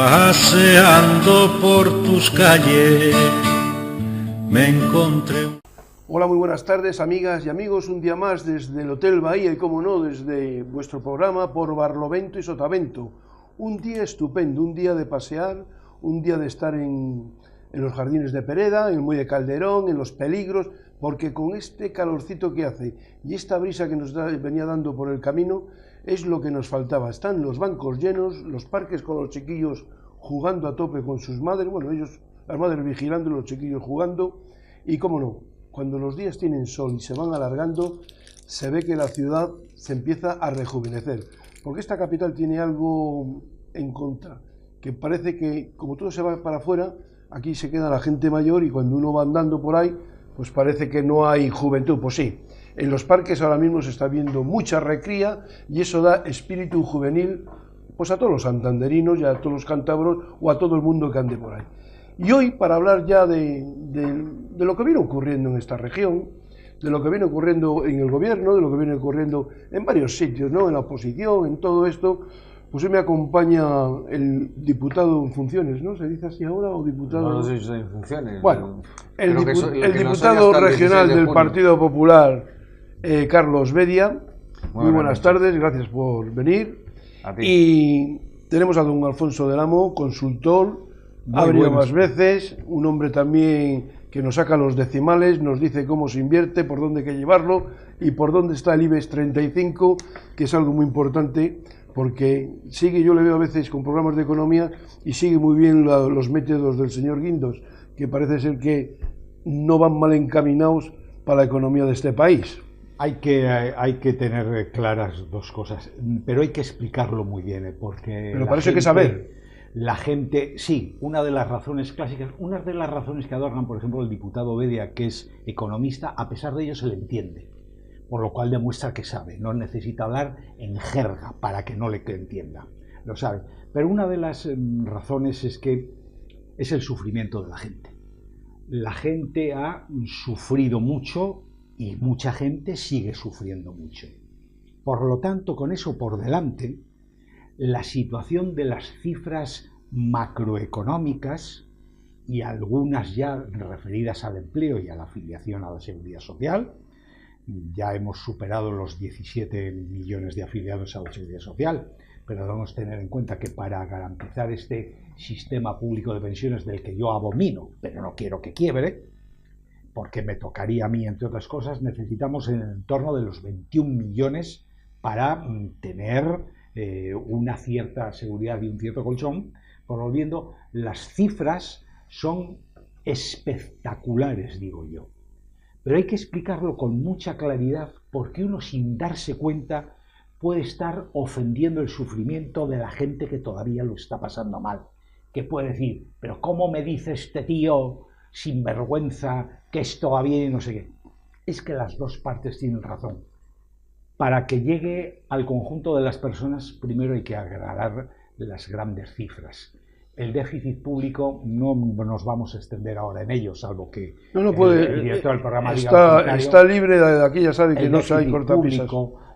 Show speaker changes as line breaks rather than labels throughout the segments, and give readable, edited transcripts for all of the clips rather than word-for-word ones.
Paseando por tus calles me encontré.
Hola, muy buenas tardes, amigas y amigos. Un día más desde el Hotel Bahía y, como no, desde vuestro programa por Barlovento y Sotavento. Un día estupendo, un día de pasear, un día de estar en los jardines de Pereda, en el Muelle de Calderón, en Los Peligros, porque con este calorcito que hace y esta brisa que nos venía dando por el camino, es lo que nos faltaba. Están los bancos llenos, los parques con los chiquillos jugando a tope con sus madres, bueno, ellos, las madres vigilando y los chiquillos jugando, y cómo no, cuando los días tienen sol y se van alargando, se ve que la ciudad se empieza a rejuvenecer, porque esta capital tiene algo en contra, que parece que como todo se va para afuera, aquí se queda la gente mayor y cuando uno va andando por ahí, pues parece que no hay juventud. Pues sí, en los parques ahora mismo se está viendo mucha recría y eso da espíritu juvenil pues a todos los santanderinos y a todos los cántabros o a todo el mundo que ande por ahí. Y hoy, para hablar ya de lo que viene ocurriendo en esta región, de lo que viene ocurriendo en el gobierno, de lo que viene ocurriendo en varios sitios, ¿no? En la oposición, en todo esto, pues hoy me acompaña el diputado en funciones, ¿no? ¿Se dice así ahora o diputado?
No sé si estoy en funciones.
Bueno, el diputado regional del Partido Popular, Carlos Bedia. Muy buenas tardes, gracias por venir.
A ti.
Y tenemos a don Alfonso del Amo, consultor, ha venido más veces, un hombre también que nos saca los decimales, nos dice cómo se invierte, por dónde hay que llevarlo y por dónde está el IBEX 35, que es algo muy importante, porque sigue, yo le veo a veces con programas de economía y sigue muy bien los métodos del señor Guindos, que parece ser que no van mal encaminados para la economía de este país.
Hay que tener claras dos cosas, pero hay que explicarlo muy bien, porque...
Pero para eso hay que saber.
La gente, sí, una de las razones clásicas, una de las razones que adornan, por ejemplo, el diputado Bedia, que es economista, a pesar de ello se le entiende, por lo cual demuestra que sabe, no necesita hablar en jerga para que no le entienda, lo sabe. Pero una de las razones es que es el sufrimiento de la gente. La gente ha sufrido mucho y mucha gente sigue sufriendo mucho. Por lo tanto, con eso por delante, la situación de las cifras macroeconómicas y algunas ya referidas al empleo y a la afiliación a la seguridad social, ya hemos superado los 17 millones de afiliados a la seguridad social, pero debemos tener en cuenta que para garantizar este sistema público de pensiones del que yo abomino, pero no quiero que quiebre, porque me tocaría a mí, entre otras cosas, necesitamos en el entorno de los 21 millones para tener una cierta seguridad y un cierto colchón. Por lo viendo, las cifras son espectaculares, digo yo. Pero hay que explicarlo con mucha claridad, porque uno, sin darse cuenta, puede estar ofendiendo el sufrimiento de la gente que todavía lo está pasando mal. Que puede decir, pero ¿cómo me dice este tío sin vergüenza que esto va bien y no sé qué? Es que las dos partes tienen razón. Para que llegue al conjunto de las personas, primero hay que agradar las grandes cifras. El déficit público, no nos vamos a extender ahora en ello, salvo que el director del programa
está libre de aquí, ya sabe que no se hay cortapisas.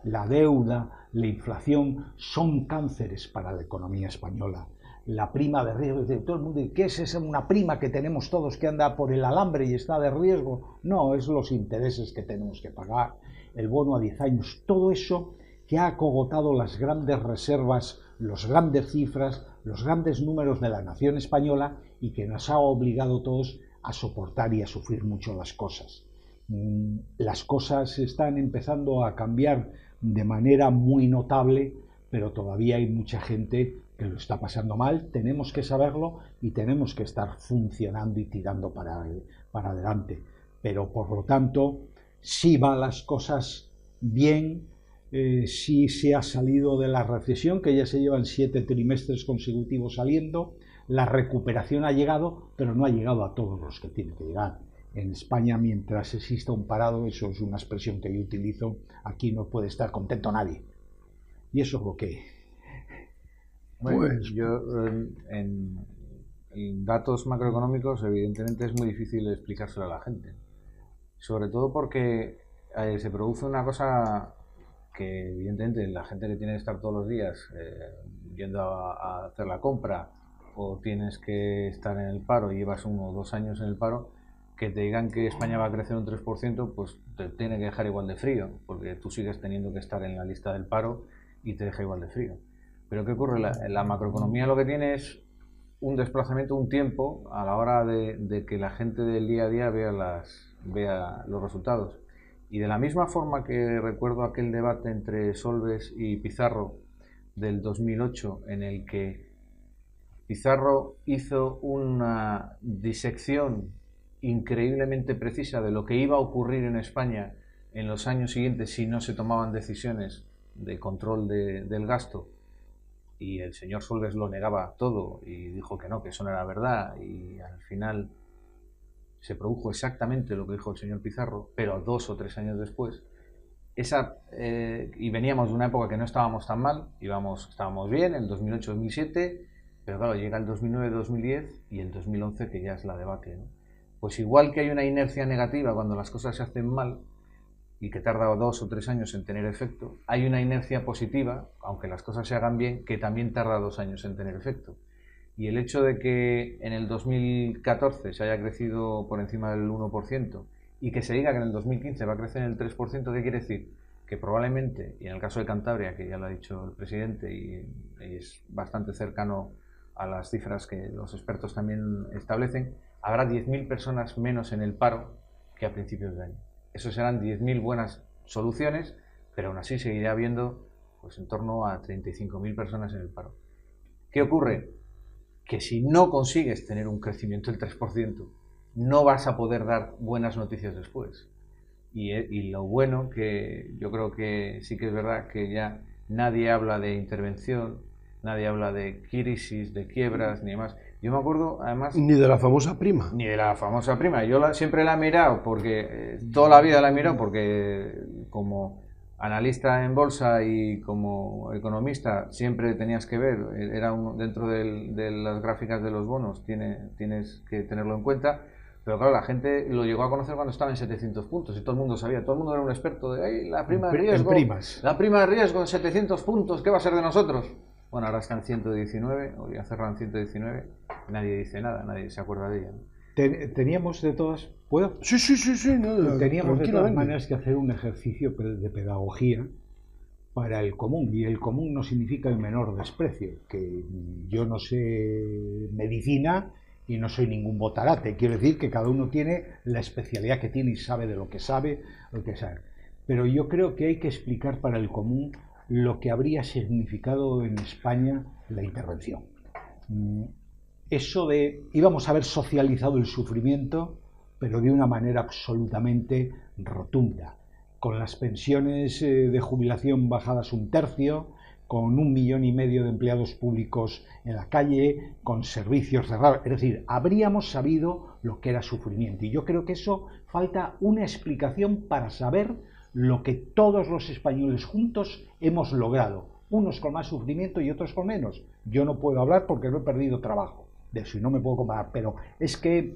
La deuda, la inflación, son cánceres para la economía española. La prima de riesgo, de todo el mundo, ¿qué es esa una prima que tenemos todos que anda por el alambre y está de riesgo? No, es los intereses que tenemos que pagar, el bono a 10 años, todo eso que ha acogotado las grandes reservas, las grandes cifras, los grandes números de la nación española y que nos ha obligado todos a soportar y a sufrir mucho las cosas. Las cosas están empezando a cambiar de manera muy notable, pero todavía hay mucha gente que lo está pasando mal. Tenemos que saberlo y tenemos que estar funcionando y tirando para adelante. Pero por lo tanto, sí van las cosas bien, sí se ha salido de la recesión, que ya se llevan 7 trimestres consecutivos saliendo. La recuperación ha llegado, pero no ha llegado a todos los que tiene que llegar. En España, mientras exista un parado, eso es una expresión que yo utilizo, aquí no puede estar contento nadie. Y eso es lo que...
Bueno, pues yo en datos macroeconómicos evidentemente es muy difícil explicárselo a la gente, sobre todo porque se produce una cosa que evidentemente la gente que tiene que estar todos los días yendo a hacer la compra o tienes que estar en el paro y llevas 1 o 2 años en el paro, que te digan que España va a crecer un 3%, pues te tiene que dejar igual de frío, porque tú sigues teniendo que estar en la lista del paro y te deja igual de frío. Pero ¿qué ocurre? La macroeconomía lo que tiene es un desplazamiento, un tiempo a la hora de que la gente del día a día vea los resultados. Y de la misma forma que recuerdo aquel debate entre Solbes y Pizarro del 2008, en el que Pizarro hizo una disección increíblemente precisa de lo que iba a ocurrir en España en los años siguientes si no se tomaban decisiones de control del gasto, y el señor Solbes lo negaba todo y dijo que no, que eso no era verdad, y al final se produjo exactamente lo que dijo el señor Pizarro, pero 2 o 3 años después. Y veníamos de una época que no estábamos tan mal, estábamos bien, en 2008-2007, pero claro, llega el 2009-2010 y el 2011 que ya es la debacle, ¿no? Pues igual que hay una inercia negativa cuando las cosas se hacen mal y que tarda 2 o 3 años en tener efecto, hay una inercia positiva, aunque las cosas se hagan bien, que también tarda 2 años en tener efecto. Y el hecho de que en el 2014 se haya crecido por encima del 1% y que se diga que en el 2015 va a crecer en el 3%, ¿qué quiere decir? Que probablemente, y en el caso de Cantabria, que ya lo ha dicho el presidente y es bastante cercano a las cifras que los expertos también establecen, habrá 10.000 personas menos en el paro que a principios de año. Eso serán 10.000 buenas soluciones, pero aún así seguirá habiendo pues en torno a 35.000 personas en el paro. ¿Qué ocurre? Que si no consigues tener un crecimiento del 3%, no vas a poder dar buenas noticias después. Y lo bueno, que yo creo que sí que es verdad que ya nadie habla de intervención, nadie habla de crisis, de quiebras, ni demás. Yo me acuerdo, además...
Ni de la famosa prima.
Ni de la famosa prima. Yo siempre la he mirado, porque toda la vida la he mirado, porque como analista en bolsa y como economista siempre tenías que ver, dentro de las gráficas de los bonos, tienes que tenerlo en cuenta. Pero claro, la gente lo llegó a conocer cuando estaba en 700 puntos y todo el mundo sabía, todo el mundo era un experto de la prima de riesgo, la prima de riesgo en 700 puntos, ¿qué va a ser de nosotros? Bueno, ahora está en 119, o ya cerran 119, nadie dice nada, nadie se acuerda de ella, ¿no?
Teníamos de todas... ¿Puedo?
Sí, no,
teníamos de todas maneras que hacer un ejercicio de pedagogía para el común, y el común no significa el menor desprecio, que yo no sé medicina y no soy ningún botarate, quiero decir que cada uno tiene la especialidad que tiene y sabe de lo que sabe, pero yo creo que hay que explicar para el común lo que habría significado en España la intervención. Eso de íbamos a haber socializado el sufrimiento, pero de una manera absolutamente rotunda, con las pensiones de jubilación bajadas 1/3, con 1,5 millones de empleados públicos en la calle, con servicios cerrados. Es decir, habríamos sabido lo que era sufrimiento. Y yo creo que eso falta una explicación para saber lo que todos los españoles juntos hemos logrado, unos con más sufrimiento y otros con menos. Yo no puedo hablar porque no he perdido trabajo de eso y no me puedo comparar, pero es que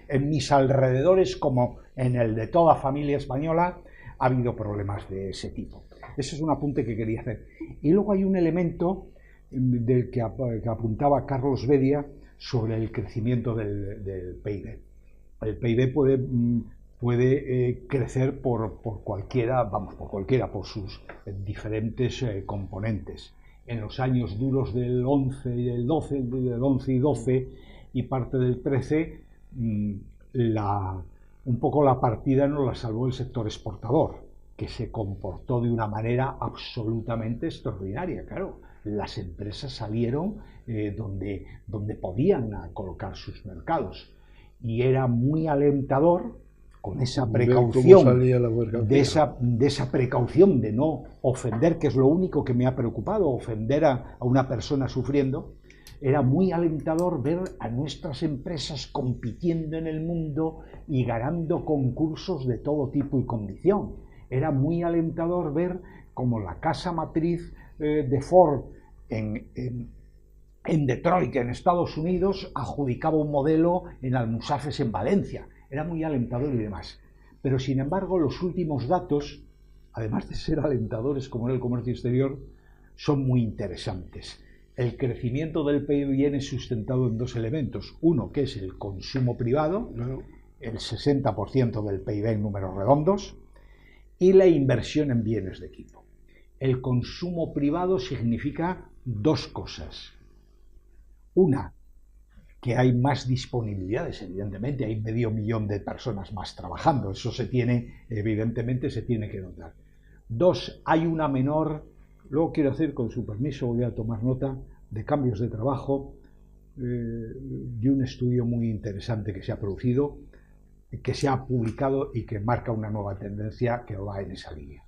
en mis alrededores, como en el de toda familia española, ha habido problemas de ese tipo. Ese es un apunte que quería hacer. Y luego hay un elemento del que apuntaba Carlos Bedia sobre el crecimiento del PIB. El PIB puede crecer por cualquiera, por sus diferentes componentes. En los años duros del 11 y del 12, del 11 y 12 y parte del 13, un poco la partida nos la salvó el sector exportador, que se comportó de una manera absolutamente extraordinaria. Claro, las empresas salieron donde podían colocar sus mercados, y era muy alentador, con esa precaución, de esa precaución de no ofender, que es lo único que me ha preocupado, ofender a una persona sufriendo. Era muy alentador ver a nuestras empresas compitiendo en el mundo y ganando concursos de todo tipo y condición. Era muy alentador ver cómo la casa matriz de Ford en Detroit, en Estados Unidos, adjudicaba un modelo en Almusafes, en Valencia. Era muy alentador y demás. Pero, sin embargo, los últimos datos, además de ser alentadores como en el comercio exterior, son muy interesantes. El crecimiento del PIB viene sustentado en dos elementos. Uno, que es el consumo privado, el 60% del PIB en números redondos, y la inversión en bienes de equipo. El consumo privado significa dos cosas. Una, que hay más disponibilidades, evidentemente, hay 500.000 de personas más trabajando, eso evidentemente se tiene que notar. Dos, hay una menor, luego quiero hacer, con su permiso, voy a tomar nota de cambios de trabajo, de un estudio muy interesante que se ha producido, que se ha publicado y que marca una nueva tendencia que va en esa línea.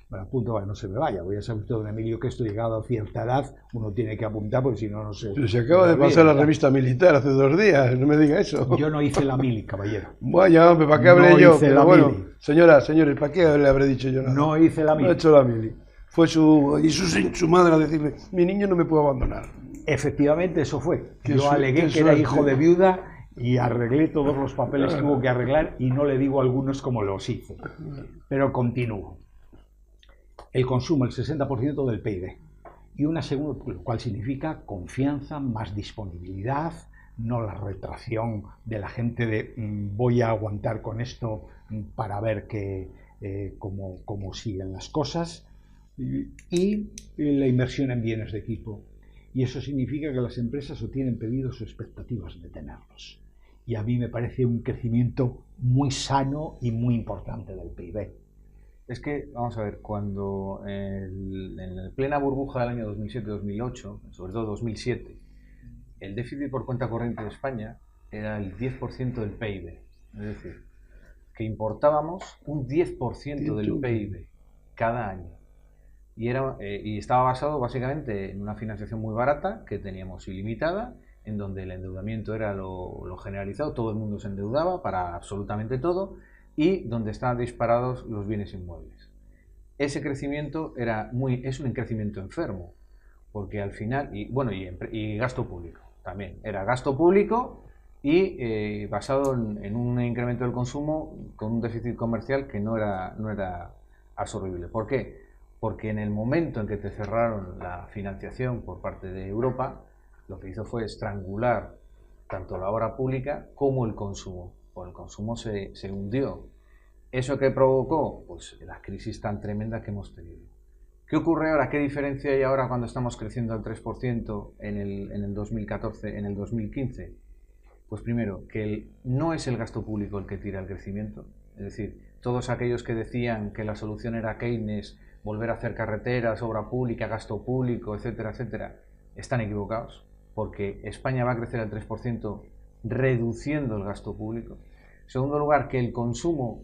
Me lo apunto para que no se me vaya. Voy a saber usted, don Emilio, que esto llegado a cierta edad uno tiene que apuntar porque si no, no sé.
Pero se acaba de pasar la revista militar hace 2 días, no me diga eso.
Yo no hice la mili, caballero.
Vaya, hombre, ¿para qué hablé
No
yo?
hice
Pero
la
bueno,
mili.
señores, ¿para qué le habré dicho yo nada?
No hice la mili.
No he hecho la mili. Fue su madre a decirle, mi niño no me puede abandonar.
Efectivamente, eso fue. Yo alegué que era hijo de viuda y arreglé todos los papeles que hubo que arreglar y no le digo algunos como los hice. Pero continúo. El consumo, el 60% del PIB. Y una segunda, lo cual significa confianza, más disponibilidad, no la retracción de la gente de voy a aguantar con esto para ver cómo siguen las cosas. Y la inversión en bienes de equipo. Y eso significa que las empresas o tienen pedidos o expectativas de tenerlos. Y a mí me parece un crecimiento muy sano y muy importante del PIB.
Es que, vamos a ver, cuando en la plena burbuja del año 2007-2008, sobre todo 2007, el déficit por cuenta corriente de España era el 10% del PIB. Es decir, que importábamos un 10% del PIB cada año. Y estaba basado básicamente en una financiación muy barata que teníamos ilimitada, en donde el endeudamiento era lo generalizado, todo el mundo se endeudaba para absolutamente todo, y donde estaban disparados los bienes inmuebles. Ese crecimiento es un crecimiento enfermo, porque al final, y gasto público también, era gasto público y basado en un incremento del consumo con un déficit comercial que no era absorbible. ¿Por qué? Porque en el momento en que te cerraron la financiación por parte de Europa, lo que hizo fue estrangular tanto la obra pública como el consumo. Pues el consumo se hundió. ¿Eso qué provocó? Pues la crisis tan tremenda que hemos tenido. ¿Qué ocurre ahora? ¿Qué diferencia hay ahora cuando estamos creciendo al 3% en el 2014, en el 2015? Pues primero, que no es el gasto público el que tira el crecimiento. Es decir, todos aquellos que decían que la solución era Keynes, volver a hacer carreteras, obra pública, gasto público, etcétera, etcétera, están equivocados, porque España va a crecer al 3% reduciendo el gasto público. En segundo lugar, que el consumo,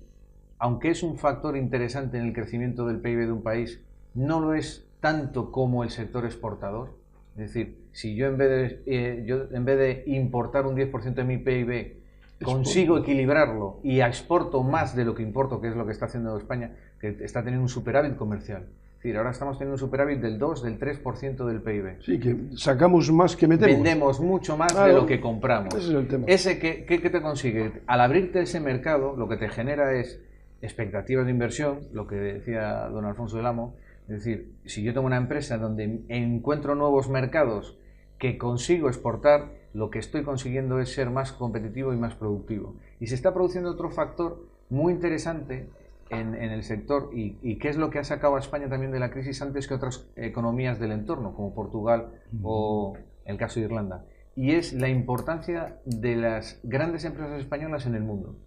aunque es un factor interesante en el crecimiento del PIB de un país, no lo es tanto como el sector exportador. Es decir, si yo en vez de importar un 10% de mi PIB, consigo equilibrarlo y exporto más de lo que importo, que es lo que está haciendo España, que está teniendo un superávit comercial. Es decir, ahora estamos teniendo un superávit del 2, del 3% del PIB.
Sí, que sacamos más que metemos.
Vendemos mucho más de lo que compramos.
Ese es el tema.
¿Qué te consigue? Al abrirte ese mercado, lo que te genera es expectativas de inversión, lo que decía don Alfonso del Amo. Es decir, si yo tengo una empresa donde encuentro nuevos mercados que consigo exportar, lo que estoy consiguiendo es ser más competitivo y más productivo. Y se está produciendo otro factor muy interesante en el sector y qué es lo que ha sacado a España también de la crisis antes que otras economías del entorno, como Portugal o el caso de Irlanda. Y es la importancia de las grandes empresas españolas en el mundo.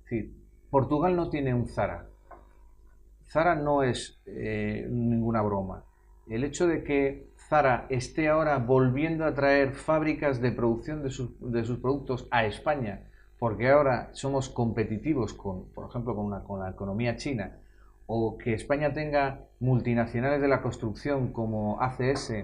Es decir, Portugal no tiene un Zara. Zara no es ninguna broma. El hecho de que Zara esté ahora volviendo a traer fábricas de producción de sus productos a España, porque ahora somos competitivos por ejemplo, con la economía china, o que España tenga multinacionales de la construcción como ACS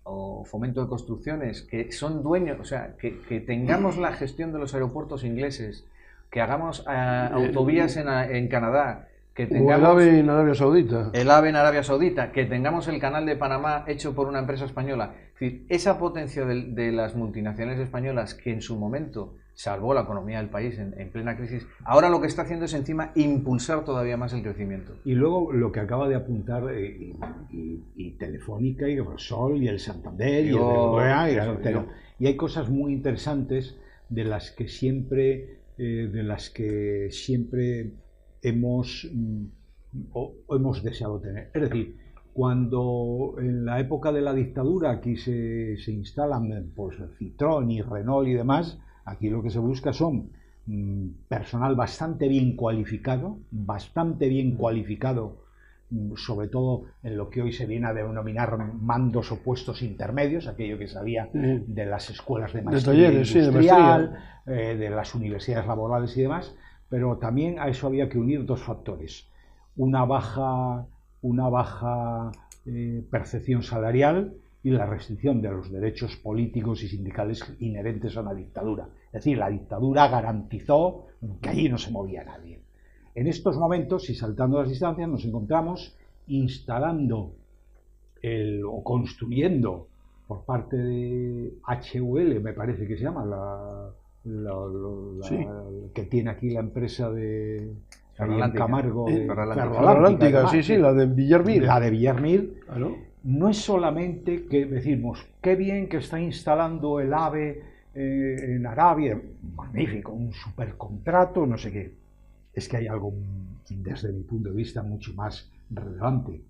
o Fomento de Construcciones, que son dueños, o sea, que tengamos la gestión de los aeropuertos ingleses, que hagamos autovías en Canadá, que tengamos
el AVE en Arabia Saudita.
El AVE en Arabia Saudita, que tengamos el canal de Panamá hecho por una empresa española. Es decir, esa potencia de las multinacionales españolas que en su momento salvó la economía del país en plena crisis. Ahora lo que está haciendo es encima impulsar todavía más el crecimiento.
Y luego lo que acaba de apuntar y Telefónica y Repsol y el Santander y hay cosas muy interesantes de las que siempre hemos deseado tener. Es decir, cuando en la época de la dictadura aquí se instalan pues, Citroën y Renault y demás, aquí lo que se busca son personal bastante bien cualificado, sobre todo en lo que hoy se viene a denominar mandos o puestos intermedios, aquello que sabía de las escuelas de maestría industrial, de las universidades laborales y demás, pero también a eso había que unir dos factores: una baja percepción salarial y la restricción de los derechos políticos y sindicales inherentes a la dictadura. Es decir, la dictadura garantizó que allí no se movía nadie. En estos momentos, y saltando las distancias, nos encontramos instalando o construyendo por parte de HUL, me parece que se llama, que tiene aquí la empresa de Camargo,
Ferroatlántica, la de Villarmir.
La de Villarmir. Claro. No es solamente que decimos, qué bien que está instalando el AVE en Arabia, magnífico, un supercontrato, no sé qué. Es que hay algo, desde mi punto de vista, mucho más relevante.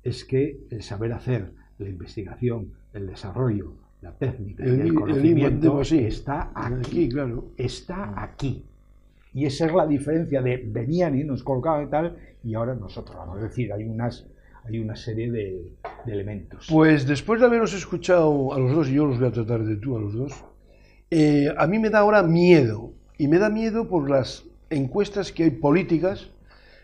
Es que el saber hacer, la investigación, el desarrollo, la técnica y el conocimiento está aquí, claro. Está aquí. Y esa es la diferencia de venían y nos colocaban y tal, y ahora nosotros vamos a decir, hay una serie de elementos.
Pues después de haberos escuchado a los dos, y yo los voy a tratar de tú a los dos, a mí me da ahora miedo, y me da miedo por las encuestas que hay políticas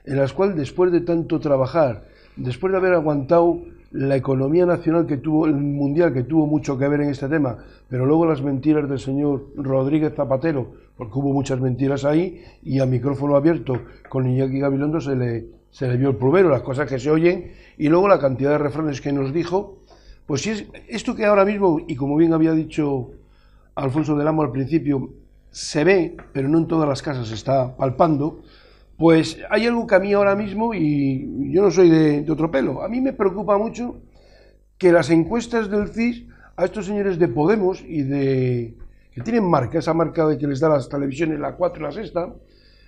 en las cuales después de tanto trabajar, después de haber aguantado la economía nacional que tuvo, el mundial que tuvo mucho que ver en este tema, pero luego las mentiras del señor Rodríguez Zapatero, porque hubo muchas mentiras ahí, y a micrófono abierto con Iñaki Gabilondo se le vio el plumero, las cosas que se oyen, y luego la cantidad de refranes que nos dijo. Pues si es esto que ahora mismo, y como bien había dicho Alfonso del Amo al principio, se ve, pero no en todas las casas se está palpando, pues hay algo que a mí ahora mismo, y yo no soy de otro pelo, a mí me preocupa mucho que las encuestas del CIS a estos señores de Podemos y que tienen marca, esa marca de que les da las televisiones, la 4 y la sexta,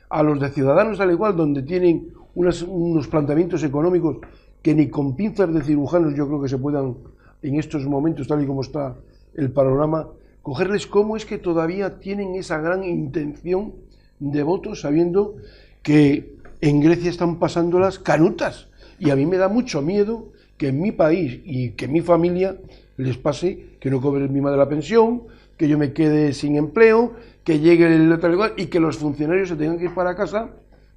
a los de Ciudadanos al igual, donde tienen unos planteamientos económicos que ni con pinzas de cirujanos yo creo que se puedan, en estos momentos, tal y como está el panorama, cogerles cómo es que todavía tienen esa gran intención de voto, sabiendo que en Grecia están pasando las canutas. Y a mí me da mucho miedo que en mi país y que en mi familia les pase que no cobre mi madre la pensión, que yo me quede sin empleo, que llegue el tal igual y que los funcionarios se tengan que ir para casa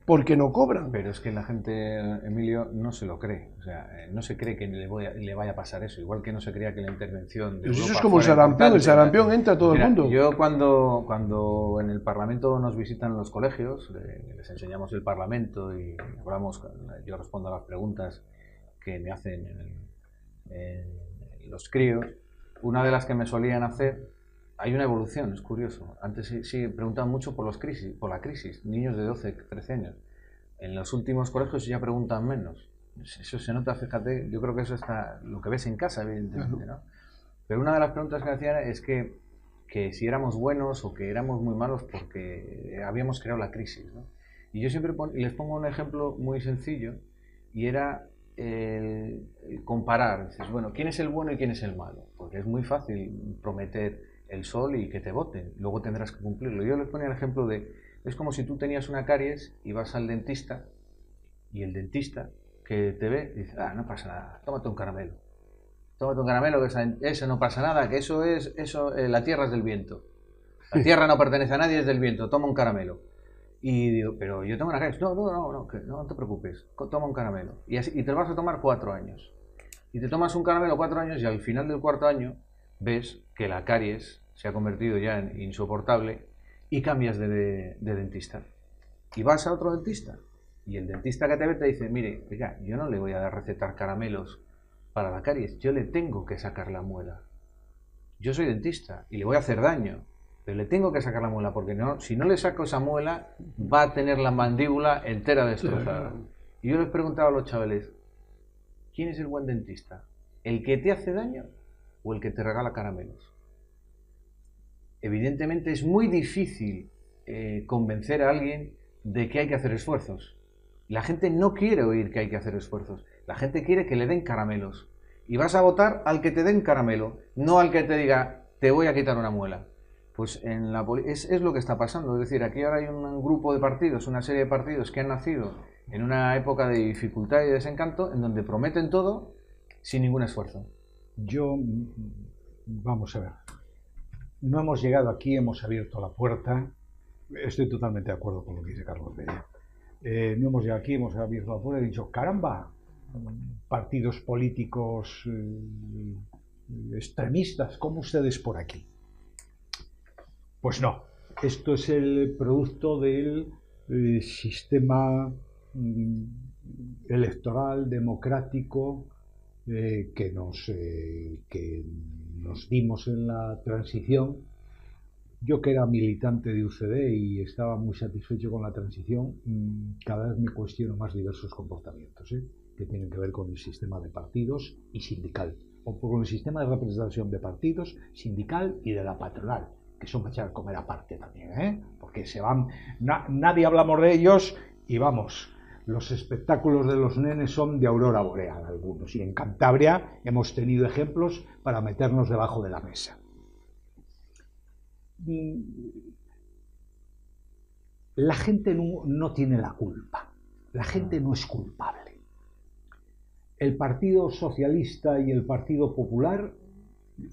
porque no cobran.
Pero es que la gente, Emilio, no se lo cree. O sea, no se cree que le vaya a pasar eso. Igual que no se creía que la intervención de Europa
eso es como el sarampión entra a todo el mundo.
Yo cuando en el Parlamento nos visitan los colegios, les enseñamos el Parlamento y hablamos, yo respondo a las preguntas que me hacen los críos. Una de las que me solían hacer, hay una evolución, es curioso. Antes sí preguntaban mucho por la crisis, niños de 12, 13 años. En los últimos colegios ya preguntan menos. Eso se nota, fíjate, yo creo que eso está lo que ves en casa, evidentemente, ¿no? Pero una de las preguntas que me hacían es que si éramos buenos o que éramos muy malos porque habíamos creado la crisis, ¿no? Y yo siempre les pongo un ejemplo muy sencillo, y era el comparar. Dices, bueno, ¿quién es el bueno y quién es el malo? Porque es muy fácil prometer el sol y que te voten, luego tendrás que cumplirlo. Yo les ponía el ejemplo es como si tú tenías una caries y vas al dentista, y el dentista que te ve dice, no pasa nada, tómate un caramelo, que eso no pasa nada, que eso la tierra es del viento, la tierra no pertenece a nadie, es del viento, toma un caramelo. Y digo, pero yo tengo una caries, no te preocupes, toma un caramelo, y te lo vas a tomar 4 años, y te tomas un caramelo 4 años, y al final del 4.º año ves que la caries se ha convertido ya en insoportable y cambias de dentista. Y vas a otro dentista. Y el dentista que te ve te dice, mire, oiga, yo no le voy a recetar caramelos para la caries, yo le tengo que sacar la muela. Yo soy dentista y le voy a hacer daño. pero le tengo que sacar la muela, porque no, si no le saco esa muela, va a tener la mandíbula entera destrozada. Y yo les preguntaba a los chavales, ¿quién es el buen dentista? ¿El que te hace daño o el que te regala caramelos? Evidentemente es muy difícil convencer a alguien de que hay que hacer esfuerzos. La gente no quiere oír que hay que hacer esfuerzos. La gente quiere que le den caramelos. Y vas a votar al que te den caramelo, no al que te diga, te voy a quitar una muela. Pues es lo que está pasando. Es decir, aquí ahora hay un grupo de partidos, una serie de partidos que han nacido en una época de dificultad y desencanto, en donde prometen todo sin ningún esfuerzo.
Vamos a ver. No hemos llegado aquí, hemos abierto la puerta. Estoy totalmente de acuerdo con lo que dice Carlos Bedia. No hemos llegado aquí, hemos abierto la puerta y he dicho, caramba, partidos políticos extremistas, ¿cómo ustedes por aquí? Pues no, esto es el producto del sistema electoral democrático que nos dimos en la transición. Yo, que era militante de UCD y estaba muy satisfecho con la transición, cada vez me cuestiono más diversos comportamientos que tienen que ver con el sistema de partidos y sindical, o con el sistema de representación de partidos, sindical y de la patronal, que son para echar a comer aparte también, porque se van, nadie hablamos de ellos y vamos, los espectáculos de los nenes son de aurora boreal algunos, y en Cantabria hemos tenido ejemplos para meternos debajo de la mesa. La gente no tiene la culpa, la gente no es culpable. El Partido Socialista y el Partido Popular,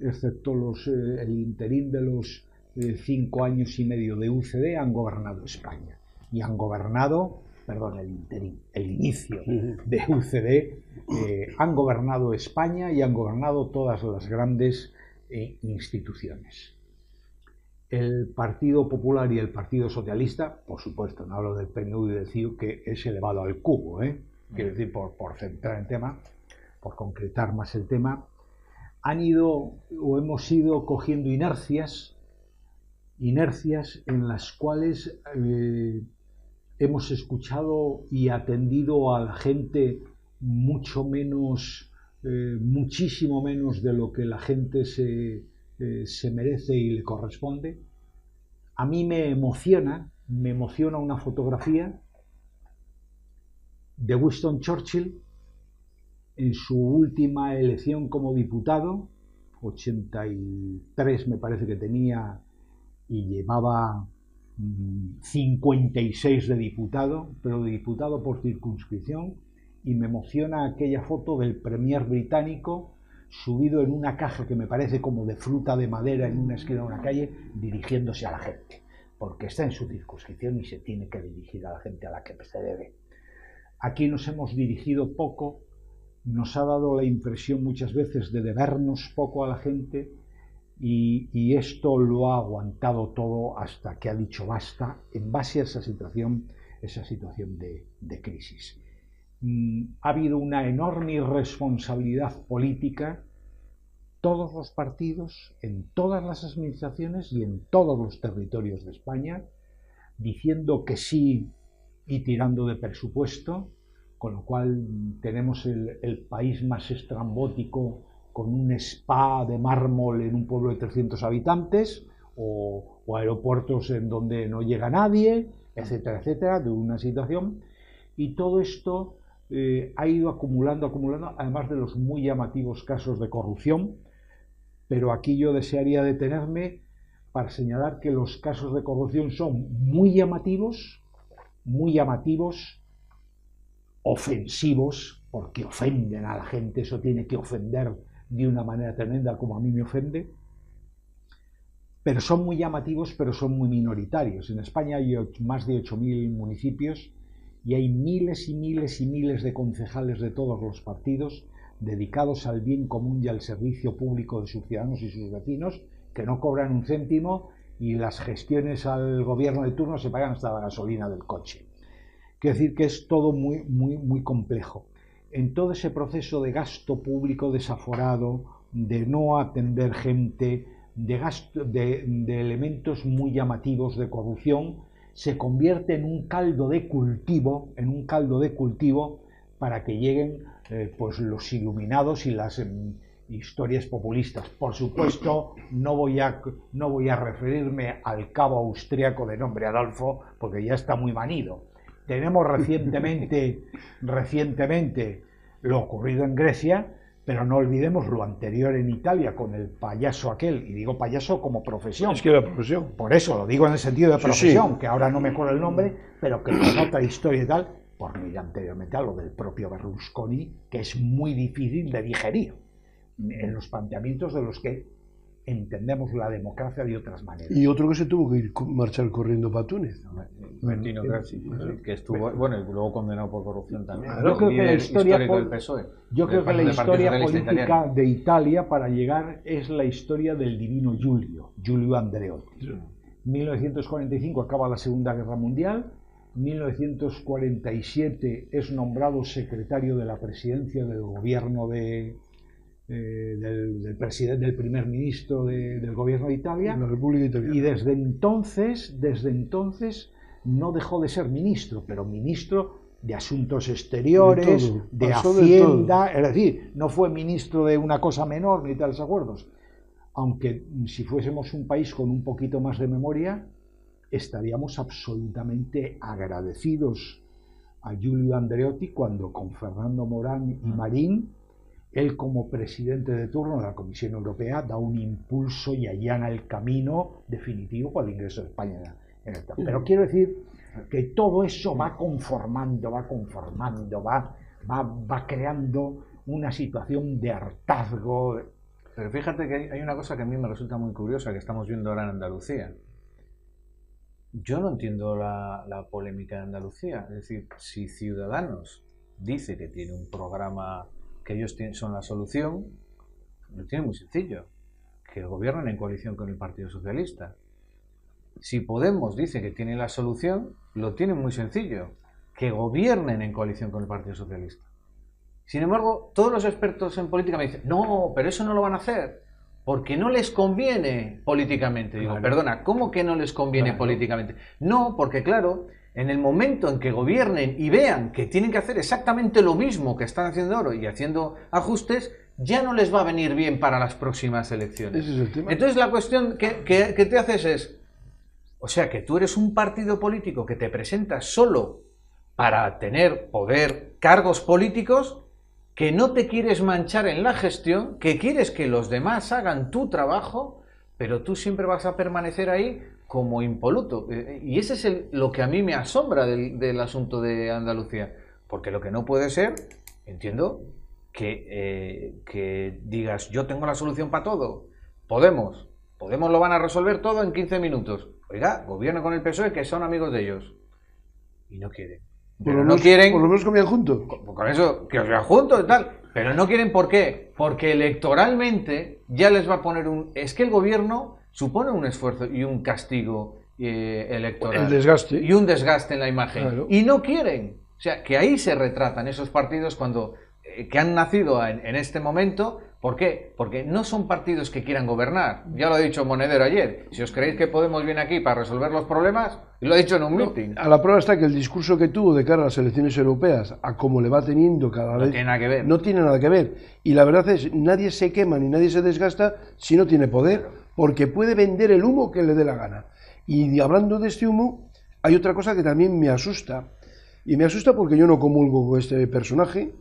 excepto el interín de los 5 años y medio de UCD, han gobernado España. Y han gobernado, perdón, el inicio de UCD, han gobernado España y han gobernado todas las grandes instituciones. El Partido Popular y el Partido Socialista, por supuesto, no hablo del PNV y del CIU, que es elevado al cubo, quiero decir, por centrar el tema, por concretar más el tema, hemos ido cogiendo inercias en las cuales hemos escuchado y atendido a la gente muchísimo menos de lo que la gente se merece y le corresponde. A mí me emociona una fotografía de Winston Churchill en su última elección como diputado, 83 me parece que tenía, y llevaba 56 de diputado, pero de diputado por circunscripción, y me emociona aquella foto del premier británico subido en una caja que me parece como de fruta de madera en una esquina de una calle, dirigiéndose a la gente, porque está en su circunscripción y se tiene que dirigir a la gente a la que se debe. Aquí nos hemos dirigido poco, nos ha dado la impresión muchas veces de debernos poco a la gente, y esto lo ha aguantado todo hasta que ha dicho basta en base a esa situación de crisis. Ha habido una enorme irresponsabilidad política, todos los partidos, en todas las administraciones y en todos los territorios de España, diciendo que sí y tirando de presupuesto, con lo cual tenemos el país más estrambótico, con un spa de mármol en un pueblo de 300 habitantes, o aeropuertos en donde no llega nadie, etcétera, etcétera, de una situación. Y todo esto ha ido acumulando, además de los muy llamativos casos de corrupción, pero aquí yo desearía detenerme para señalar que los casos de corrupción son muy llamativos, ofensivos, porque ofenden a la gente, eso tiene que ofender de una manera tremenda, como a mí me ofende, pero son muy llamativos, pero son muy minoritarios. En España hay más de 8.000 municipios y hay miles y miles y miles de concejales de todos los partidos dedicados al bien común y al servicio público de sus ciudadanos y sus vecinos, que no cobran un céntimo, y las gestiones al gobierno de turno se pagan hasta la gasolina del coche. Quiero decir que es todo muy, muy, muy complejo. En todo ese proceso de gasto público desaforado, de no atender gente, de elementos muy llamativos de corrupción, se convierte en un caldo de cultivo, para que lleguen pues los iluminados y las historias populistas. Por supuesto, no voy a referirme al cabo austriaco de nombre Adolfo, porque ya está muy manido. Tenemos recientemente lo ocurrido en Grecia, pero no olvidemos lo anterior en Italia con el payaso aquel, y digo payaso como profesión.
Es que era profesión.
Por eso lo digo en el sentido de profesión,
sí.
Que ahora no me acuerdo el nombre, pero que con otra historia y tal, por no ir anteriormente a lo del propio Berlusconi, que es muy difícil de digerir en los planteamientos de los que entendemos la democracia de otras maneras.
Y otro que se tuvo que marchar corriendo para Túnez.
Bertino Craxi, que estuvo, bueno, y luego condenado por corrupción también.
Yo creo que la historia
del PSOE.
Yo creo que la historia política de Italia para llegar es la historia del divino Giulio Andreotti. 1945 acaba la Segunda Guerra Mundial, 1947 es nombrado secretario de la presidencia del gobierno del primer ministro del gobierno de Italia,
la República Italiana.
Y desde entonces no dejó de ser ministro, pero ministro de Asuntos Exteriores, de Hacienda, es decir, no fue ministro de una cosa menor ni tales acuerdos. Aunque si fuésemos un país con un poquito más de memoria, estaríamos absolutamente agradecidos a Giulio Andreotti cuando con Fernando Morán y Marín, él como presidente de turno de la Comisión Europea da un impulso y allana el camino definitivo para el ingreso de España en el TAP. Pero quiero decir que todo eso va conformando, va creando una situación de hartazgo.
Pero fíjate que hay una cosa que a mí me resulta muy curiosa que estamos viendo ahora en Andalucía. Yo no entiendo la polémica de Andalucía. Es decir, si Ciudadanos dice que tiene un programa que ellos son la solución, lo tiene muy sencillo, que gobiernen en coalición con el Partido Socialista. Si Podemos dice que tiene la solución, lo tienen muy sencillo, que gobiernen en coalición con el Partido Socialista. Sin embargo, todos los expertos en política me dicen, no, pero eso no lo van a hacer, porque no les conviene políticamente. Digo, perdona, ¿cómo que no les conviene políticamente? No, porque claro, en el momento en que gobiernen y vean que tienen que hacer exactamente lo mismo que están haciendo ahora y haciendo ajustes, ya no les va a venir bien para las próximas elecciones.
Ese es el tema.
Entonces la cuestión que te haces es, o sea, que tú eres un partido político que te presentas solo para tener poder, cargos políticos, que no te quieres manchar en la gestión, que quieres que los demás hagan tu trabajo, pero tú siempre vas a permanecer ahí como impoluto. Y ese es lo que a mí me asombra del asunto de Andalucía. Porque lo que no puede ser, entiendo, que digas, yo tengo la solución para todo. Podemos lo van a resolver todo en 15 minutos. Oiga, gobierno con el PSOE, que son amigos de ellos. Y no quieren. Pero no quieren.
Por lo menos comían juntos.
Con eso, que os vean juntos y tal. Pero no quieren, ¿por qué? Porque electoralmente ya les va a poner es que el gobierno supone un esfuerzo y un castigo electoral.
El desgaste.
Y un desgaste en la imagen.
Claro.
Y no quieren. O sea, que ahí se retratan esos partidos que han nacido en este momento. ¿Por qué? Porque no son partidos que quieran gobernar. Ya lo ha dicho Monedero ayer. Si os creéis que Podemos viene aquí para resolver los problemas, y lo ha dicho en un meeting.
A la prueba está que el discurso que tuvo de cara a las elecciones europeas, a cómo le va teniendo cada vez...
No tiene nada que ver.
No tiene nada que ver. Y la verdad es, nadie se quema ni nadie se desgasta si no tiene poder, porque puede vender el humo que le dé la gana. Y hablando de este humo, hay otra cosa que también me asusta. Y me asusta porque yo no comulgo con este personaje,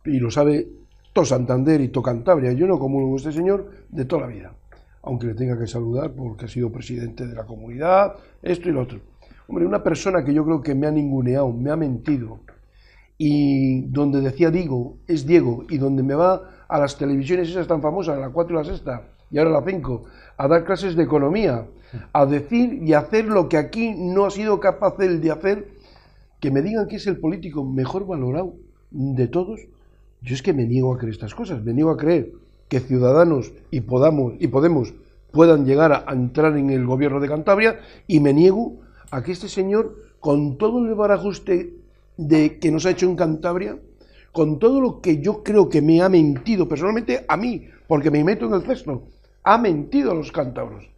y lo sabe todo Santander y todo Cantabria. Yo no comulgo con este señor de toda la vida, aunque le tenga que saludar porque ha sido presidente de la comunidad, esto y lo otro. Hombre, una persona que yo creo que me ha ninguneado, me ha mentido, y donde decía digo, es Diego, y donde me va a las televisiones esas tan famosas, la 4 y la 6, y ahora la 5, a dar clases de economía, a decir y hacer lo que aquí no ha sido capaz él de hacer, que me digan que es el político mejor valorado de todos. Yo es que me niego a creer estas cosas, me niego a creer que Ciudadanos y Podemos puedan llegar a entrar en el gobierno de Cantabria, y me niego a que este señor, con todo el barajuste que nos ha hecho en Cantabria, con todo lo que yo creo que me ha mentido personalmente a mí, porque me meto en el cesto, ha mentido a los cántabros.